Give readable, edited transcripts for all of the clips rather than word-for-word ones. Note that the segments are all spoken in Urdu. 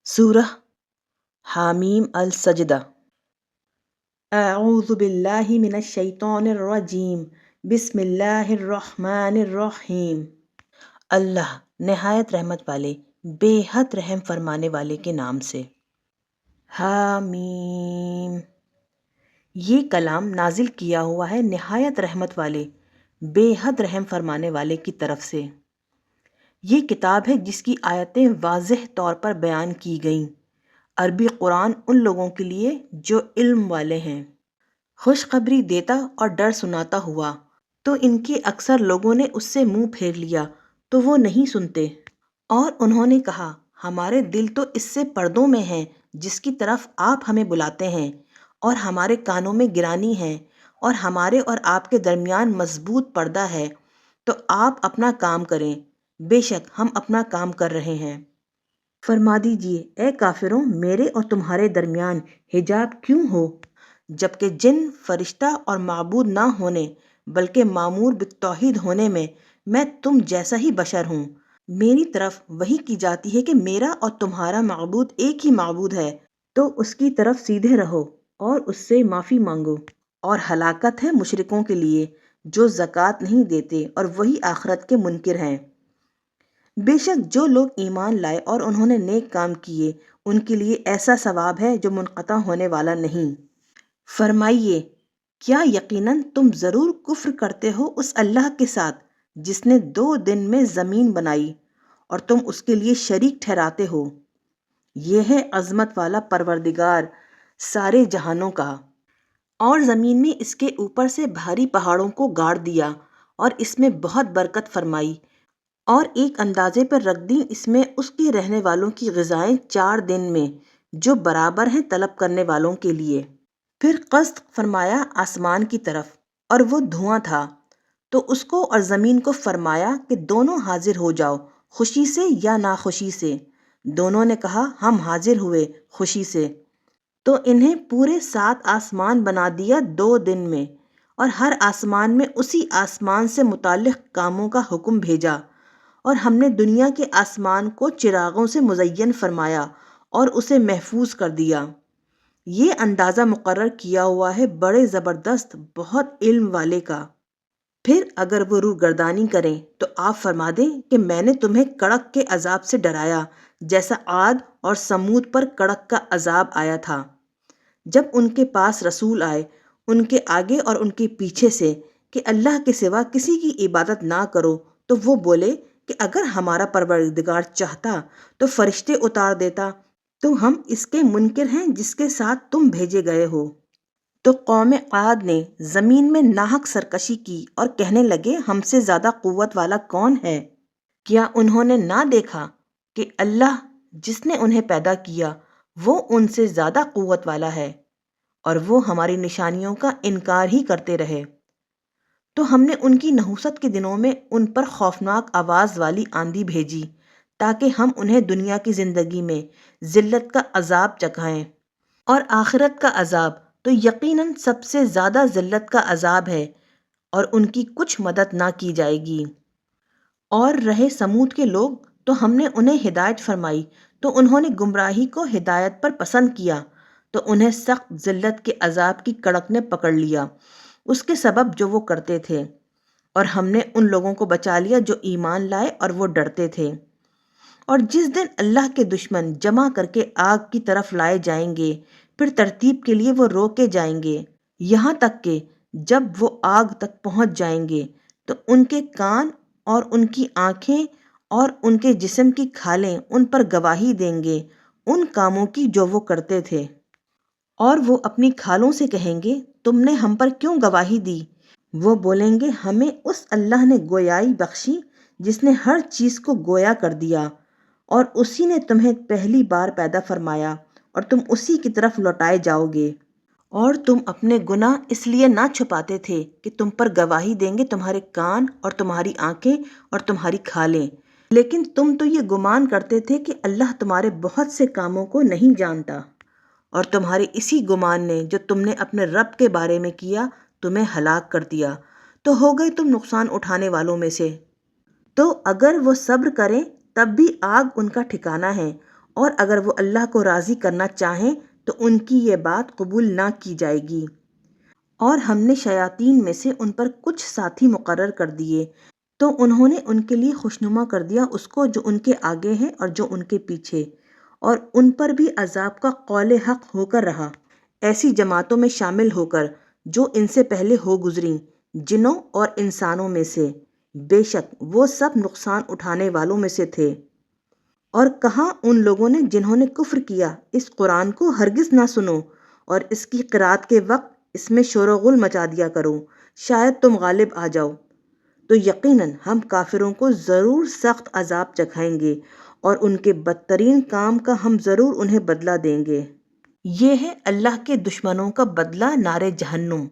سورہ حامیم السجدہ۔ اعوذ باللہ من الشیطان الرجیم، بسم اللہ الرحمن الرحیم۔ اللہ نہایت رحمت والے بے حد رحم فرمانے والے کے نام سے۔ حامیم، یہ کلام نازل کیا ہوا ہے نہایت رحمت والے بے حد رحم فرمانے والے کی طرف سے۔ یہ کتاب ہے جس کی آیتیں واضح طور پر بیان کی گئیں۔ عربی قرآن ان لوگوں کے لیے جو علم والے ہیں، خوشخبری دیتا اور ڈر سناتا ہوا، تو ان کے اکثر لوگوں نے اس سے منہ پھیر لیا تو وہ نہیں سنتے، اور انہوں نے کہا ہمارے دل تو اس سے پردوں میں ہیں جس کی طرف آپ ہمیں بلاتے ہیں، اور ہمارے کانوں میں گرانی ہے، اور ہمارے اور آپ کے درمیان مضبوط پردہ ہے، تو آپ اپنا کام کریں، بے شک ہم اپنا کام کر رہے ہیں۔ فرما دیجئے اے کافروں، میرے اور تمہارے درمیان حجاب کیوں ہو، جبکہ جن، فرشتہ اور معبود نہ ہونے بلکہ مامور بالتوحید ہونے میں تم جیسا ہی بشر ہوں۔ میری طرف وحی کی جاتی ہے کہ میرا اور تمہارا معبود ایک ہی معبود ہے، تو اس کی طرف سیدھے رہو اور اس سے معافی مانگو، اور ہلاکت ہے مشرکوں کے لیے جو زکوٰۃ نہیں دیتے اور وہی آخرت کے منکر ہیں۔ بے شک جو لوگ ایمان لائے اور انہوں نے نیک کام کیے، ان کے لیے ایسا ثواب ہے جو منقطع ہونے والا نہیں۔ فرمائیے کیا یقیناً تم ضرور کفر کرتے ہو اس اللہ کے ساتھ جس نے 2 دن میں زمین بنائی اور تم اس کے لیے شریک ٹھہراتے ہو؟ یہ ہے عظمت والا پروردگار سارے جہانوں کا۔ اور زمین میں اس کے اوپر سے بھاری پہاڑوں کو گاڑ دیا اور اس میں بہت برکت فرمائی، اور ایک اندازے پر رکھ دی اس میں اس کے رہنے والوں کی غذائیں 4 دن میں جو برابر ہیں طلب کرنے والوں کے لیے۔ پھر قصد فرمایا آسمان کی طرف، اور وہ دھواں تھا، تو اس کو اور زمین کو فرمایا کہ دونوں حاضر ہو جاؤ، خوشی سے یا ناخوشی سے۔ دونوں نے کہا ہم حاضر ہوئے خوشی سے، تو انہیں پورے 7 آسمان بنا دیا 2 دن میں، اور ہر آسمان میں اسی آسمان سے متعلق کاموں کا حکم بھیجا، اور ہم نے دنیا کے آسمان کو چراغوں سے مزین فرمایا اور اسے محفوظ کر دیا۔ یہ اندازہ مقرر کیا ہوا ہے بڑے زبردست بہت علم والے کا۔ پھر اگر وہ روح گردانی کریں تو آپ فرما دیں کہ میں نے تمہیں کڑک کے عذاب سے ڈرایا جیسا عاد اور سمود پر کڑک کا عذاب آیا تھا، جب ان کے پاس رسول آئے ان کے آگے اور ان کے پیچھے سے کہ اللہ کے سوا کسی کی عبادت نہ کرو، تو وہ بولے کہ اگر ہمارا پروردگار چاہتا تو فرشتے اتار دیتا، تو ہم اس کے منکر ہیں جس کے ساتھ تم بھیجے گئے ہو۔ تو قوم عاد نے زمین میں ناحق سرکشی کی اور کہنے لگے ہم سے زیادہ قوت والا کون ہے؟ کیا انہوں نے نہ دیکھا کہ اللہ جس نے انہیں پیدا کیا وہ ان سے زیادہ قوت والا ہے، اور وہ ہماری نشانیوں کا انکار ہی کرتے رہے۔ تو ہم نے ان کی نحوست کے دنوں میں ان پر خوفناک آواز والی آندھی بھیجی تاکہ ہم انہیں دنیا کی زندگی میں ذلت کا عذاب چکھائیں، اور آخرت کا عذاب تو یقیناً سب سے زیادہ ذلت کا عذاب ہے، اور ان کی کچھ مدد نہ کی جائے گی۔ اور رہے سمود کے لوگ، تو ہم نے انہیں ہدایت فرمائی تو انہوں نے گمراہی کو ہدایت پر پسند کیا، تو انہیں سخت ذلت کے عذاب کی کڑک نے پکڑ لیا اس کے سبب جو وہ کرتے تھے۔ اور ہم نے ان لوگوں کو بچا لیا جو ایمان لائے اور وہ ڈرتے تھے۔ اور جس دن اللہ کے دشمن جمع کر کے آگ کی طرف لائے جائیں گے، پھر ترتیب کے لیے وہ روکے جائیں گے، یہاں تک کہ جب وہ آگ تک پہنچ جائیں گے تو ان کے کان اور ان کی آنکھیں اور ان کے جسم کی کھالیں ان پر گواہی دیں گے ان کاموں کی جو وہ کرتے تھے۔ اور وہ اپنی کھالوں سے کہیں گے تم نے ہم پر کیوں گواہی دی؟ وہ بولیں گے ہمیں اس اللہ نے گویائی بخشی جس نے ہر چیز کو گویا کر دیا، اور اسی نے تمہیں پہلی بار پیدا فرمایا، اور تم اسی کی طرف لوٹائے جاؤ گے۔ اور تم اپنے گناہ اس لیے نہ چھپاتے تھے کہ تم پر گواہی دیں گے تمہارے کان اور تمہاری آنکھیں اور تمہاری کھالیں، لیکن تم تو یہ گمان کرتے تھے کہ اللہ تمہارے بہت سے کاموں کو نہیں جانتا، اور تمہارے اسی گمان نے جو تم نے اپنے رب کے بارے میں کیا تمہیں ہلاک کر دیا، تو ہو گئے تم نقصان اٹھانے والوں میں سے۔ تو اگر وہ صبر کریں تب بھی آگ ان کا ٹھکانہ ہے، اور اگر وہ اللہ کو راضی کرنا چاہیں تو ان کی یہ بات قبول نہ کی جائے گی۔ اور ہم نے شیاطین میں سے ان پر کچھ ساتھی مقرر کر دیے، تو انہوں نے ان کے لیے خوشنما کر دیا اس کو جو ان کے آگے ہے اور جو ان کے پیچھے، اور ان پر بھی عذاب کا قول حق ہو کر رہا، ایسی جماعتوں میں شامل ہو کر جو ان سے پہلے ہو گزریں، جنوں اور انسانوں میں سے، بے شک وہ سب نقصان اٹھانے والوں میں سے تھے۔ اور کہا ان لوگوں نے جنہوں نے کفر کیا، اس قرآن کو ہرگز نہ سنو اور اس کی قرات کے وقت اس میں شور و غل مچا دیا کرو، شاید تم غالب آ جاؤ، تو یقیناً ہم کافروں کو ضرور سخت عذاب چکھائیں گے اور ان کے بدترین کام کا ہم ضرور انہیں بدلہ دیں گے۔ یہ ہے اللہ کے دشمنوں کا بدلہ، نار جہنم،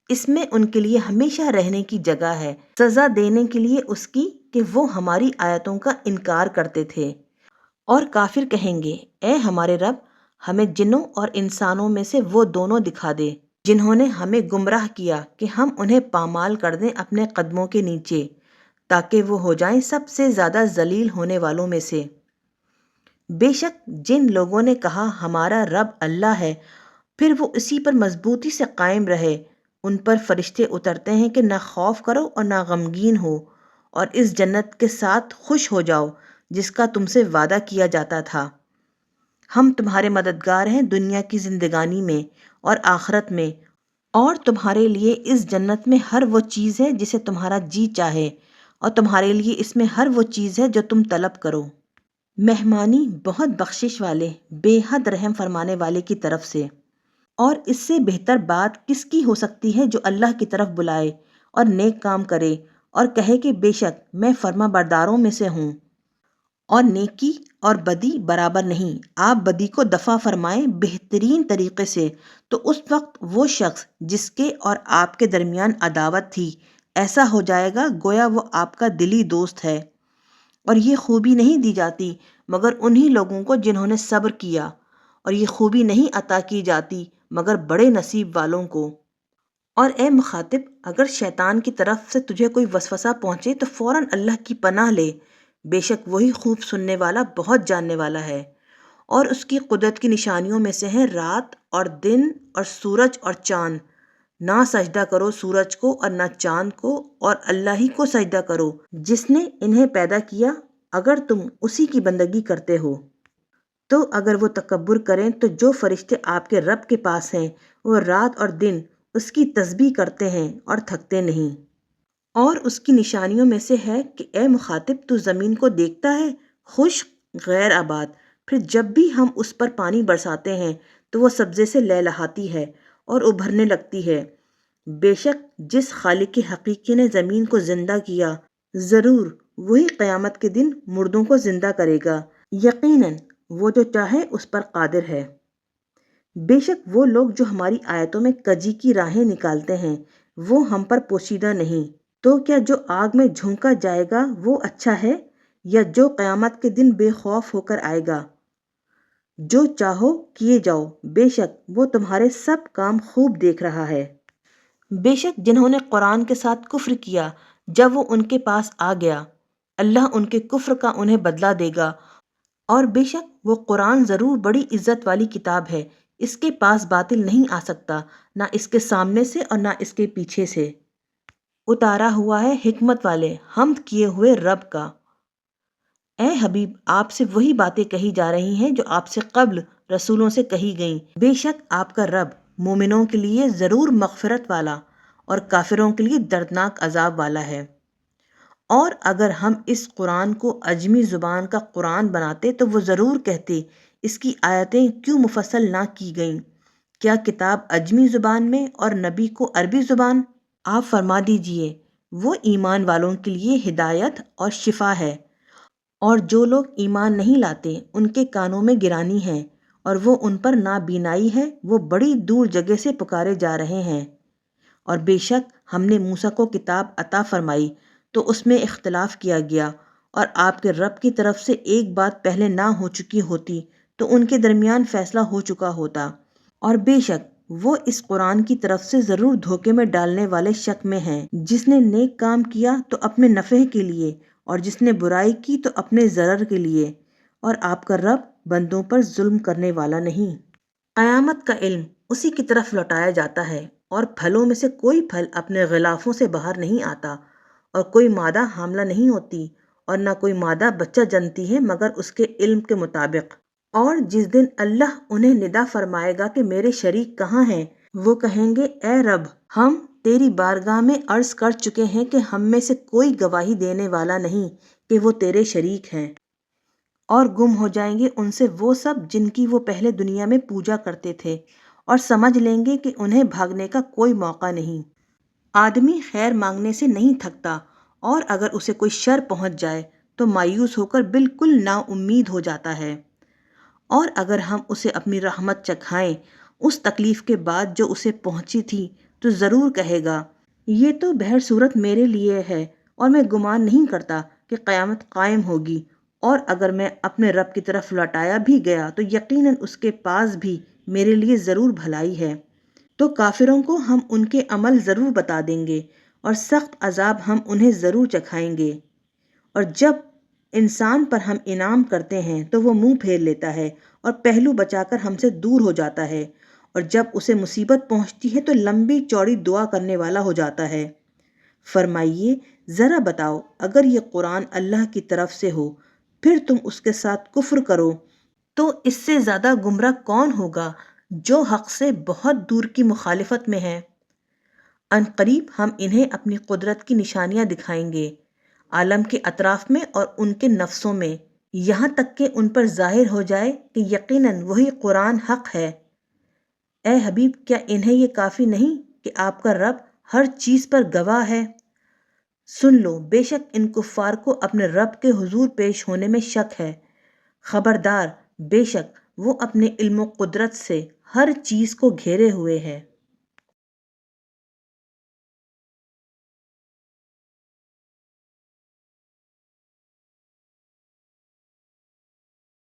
اس میں ان کے لیے ہمیشہ رہنے کی جگہ ہے، سزا دینے کے لیے اس کی کہ وہ ہماری آیتوں کا انکار کرتے تھے۔ اور کافر کہیں گے، اے ہمارے رب، ہمیں جنوں اور انسانوں میں سے وہ دونوں دکھا دے جنہوں نے ہمیں گمراہ کیا کہ ہم انہیں پامال کر دیں اپنے قدموں کے نیچے، تاکہ وہ ہو جائیں سب سے زیادہ ذلیل ہونے والوں میں سے۔ بے شک جن لوگوں نے کہا ہمارا رب اللہ ہے، پھر وہ اسی پر مضبوطی سے قائم رہے، ان پر فرشتے اترتے ہیں کہ نہ خوف کرو اور نہ غمگین ہو، اور اس جنت کے ساتھ خوش ہو جاؤ جس کا تم سے وعدہ کیا جاتا تھا۔ ہم تمہارے مددگار ہیں دنیا کی زندگانی میں اور آخرت میں، اور تمہارے لیے اس جنت میں ہر وہ چیز ہے جسے تمہارا جی چاہے، اور تمہارے لیے اس میں ہر وہ چیز ہے جو تم طلب کرو۔ مہمانی بہت بخشش والے، بے حد رحم فرمانے والے کی طرف سے۔ اور اس سے بہتر بات کس کی ہو سکتی ہے جو اللہ کی طرف بلائے اور نیک کام کرے اور کہے کہ بے شک میں فرما برداروں میں سے ہوں۔ اور نیکی اور بدی برابر نہیں، آپ بدی کو دفع فرمائیں بہترین طریقے سے، تو اس وقت وہ شخص جس کے اور آپ کے درمیان عداوت تھی ایسا ہو جائے گا گویا وہ آپ کا دلی دوست ہے۔ اور یہ خوبی نہیں دی جاتی مگر انہی لوگوں کو جنہوں نے صبر کیا، اور یہ خوبی نہیں عطا کی جاتی مگر بڑے نصیب والوں کو۔ اور اے مخاطب، اگر شیطان کی طرف سے تجھے کوئی وسوسہ پہنچے تو فوراً اللہ کی پناہ لے، بے شک وہی خوب سننے والا بہت جاننے والا ہے۔ اور اس کی قدرت کی نشانیوں میں سے ہیں رات اور دن اور سورج اور چاند، نہ سجدہ کرو سورج کو اور نہ چاند کو، اور اللہ ہی کو سجدہ کرو جس نے انہیں پیدا کیا اگر تم اسی کی بندگی کرتے ہو۔ تو اگر وہ تکبر کریں تو جو فرشتے آپ کے رب کے پاس ہیں وہ رات اور دن اس کی تسبیح کرتے ہیں اور تھکتے نہیں۔ اور اس کی نشانیوں میں سے ہے کہ اے مخاطب تو زمین کو دیکھتا ہے، خشک غیر آباد، پھر جب بھی ہم اس پر پانی برساتے ہیں تو وہ سبزے سے لہلہاتی ہے اور ابھرنے لگتی ہے۔ بے شک جس خالق حقیقی نے زمین کو زندہ کیا، ضرور وہی قیامت کے دن مردوں کو زندہ کرے گا، یقیناً وہ جو چاہے اس پر قادر ہے۔ بے شک وہ لوگ جو ہماری آیتوں میں کجی کی راہیں نکالتے ہیں وہ ہم پر پوشیدہ نہیں، تو کیا جو آگ میں جھونکا جائے گا وہ اچھا ہے، یا جو قیامت کے دن بے خوف ہو کر آئے گا؟ جو چاہو کیے جاؤ، بے شک وہ تمہارے سب کام خوب دیکھ رہا ہے۔ بے شک جنہوں نے قرآن کے ساتھ کفر کیا جب وہ ان کے پاس آ گیا، اللہ ان کے کفر کا انہیں بدلہ دے گا، اور بے شک وہ قرآن ضرور بڑی عزت والی کتاب ہے، اس کے پاس باطل نہیں آ سکتا، نہ اس کے سامنے سے اور نہ اس کے پیچھے سے۔ اتارا ہوا ہے حکمت والے، حمد کیے ہوئے رب کا۔ اے حبیب، آپ سے وہی باتیں کہی جا رہی ہیں جو آپ سے قبل رسولوں سے کہی گئیں، بے شک آپ کا رب مومنوں کے لیے ضرور مغفرت والا اور کافروں کے لیے دردناک عذاب والا ہے۔ اور اگر ہم اس قرآن کو عجمی زبان کا قرآن بناتے تو وہ ضرور کہتے اس کی آیتیں کیوں مفصل نہ کی گئیں، کیا کتاب عجمی زبان میں اور نبی کو عربی زبان؟ آپ فرما دیجئے وہ ایمان والوں کے لیے ہدایت اور شفا ہے، اور جو لوگ ایمان نہیں لاتے ان کے کانوں میں گرانی ہے اور وہ ان پر نابینائی ہے، وہ بڑی دور جگہ سے پکارے جا رہے ہیں۔ اور بے شک ہم نے موسیٰ کو کتاب عطا فرمائی تو اس میں اختلاف کیا گیا، اور آپ کے رب کی طرف سے ایک بات پہلے نہ ہو چکی ہوتی تو ان کے درمیان فیصلہ ہو چکا ہوتا، اور بے شک وہ اس قرآن کی طرف سے ضرور دھوکے میں ڈالنے والے شک میں ہیں۔ جس نے نیک کام کیا تو اپنے نفع کے لیے، اور جس نے برائی کی تو اپنے ضرر کے لیے، اور آپ کا رب بندوں پر ظلم کرنے والا نہیں۔ قیامت کا علم اسی کی طرف لوٹایا جاتا ہے، اور پھلوں میں سے کوئی پھل اپنے غلافوں سے باہر نہیں آتا، اور کوئی مادہ حاملہ نہیں ہوتی، اور نہ کوئی مادہ بچہ جنتی ہے مگر اس کے علم کے مطابق۔ اور جس دن اللہ انہیں ندا فرمائے گا کہ میرے شریک کہاں ہیں، وہ کہیں گے اے رب، ہم تیری بارگاہ میں عرض کر چکے ہیں کہ ہم میں سے کوئی گواہی دینے والا نہیں کہ وہ تیرے شریک ہیں، اور گم ہو جائیں گے ان سے وہ سب جن کی وہ پہلے دنیا میں پوجا کرتے تھے، اور سمجھ لیں گے کہ انہیں بھاگنے کا کوئی موقع نہیں۔ آدمی خیر مانگنے سے نہیں تھکتا، اور اگر اسے کوئی شر پہنچ جائے تو مایوس ہو کر بالکل نا امید ہو جاتا ہے، اور اگر ہم اسے اپنی رحمت چکھائیں اس تکلیف کے بعد جو اسے پہنچی تھی تو ضرور کہے گا یہ تو بہر صورت میرے لیے ہے، اور میں گمان نہیں کرتا کہ قیامت قائم ہوگی، اور اگر میں اپنے رب کی طرف لوٹایا بھی گیا تو یقیناً اس کے پاس بھی میرے لیے ضرور بھلائی ہے۔ تو کافروں کو ہم ان کے عمل ضرور بتا دیں گے، اور سخت عذاب ہم انہیں ضرور چکھائیں گے۔ اور جب انسان پر ہم انعام کرتے ہیں تو وہ منہ پھیر لیتا ہے اور پہلو بچا کر ہم سے دور ہو جاتا ہے، اور جب اسے مصیبت پہنچتی ہے تو لمبی چوڑی دعا کرنے والا ہو جاتا ہے۔ فرمائیے ذرا بتاؤ، اگر یہ قرآن اللہ کی طرف سے ہو پھر تم اس کے ساتھ کفر کرو تو اس سے زیادہ گمراہ کون ہوگا جو حق سے بہت دور کی مخالفت میں ہے۔ عنقریب ہم انہیں اپنی قدرت کی نشانیاں دکھائیں گے، عالم کے اطراف میں اور ان کے نفسوں میں، یہاں تک کہ ان پر ظاہر ہو جائے کہ یقیناً وہی قرآن حق ہے۔ اے حبیب، کیا انہیں یہ کافی نہیں کہ آپ کا رب ہر چیز پر گواہ ہے؟ سن لو، بے شک ان کفار کو اپنے رب کے حضور پیش ہونے میں شک ہے۔ خبردار، بے شک وہ اپنے علم و قدرت سے ہر چیز کو گھیرے ہوئے ہے۔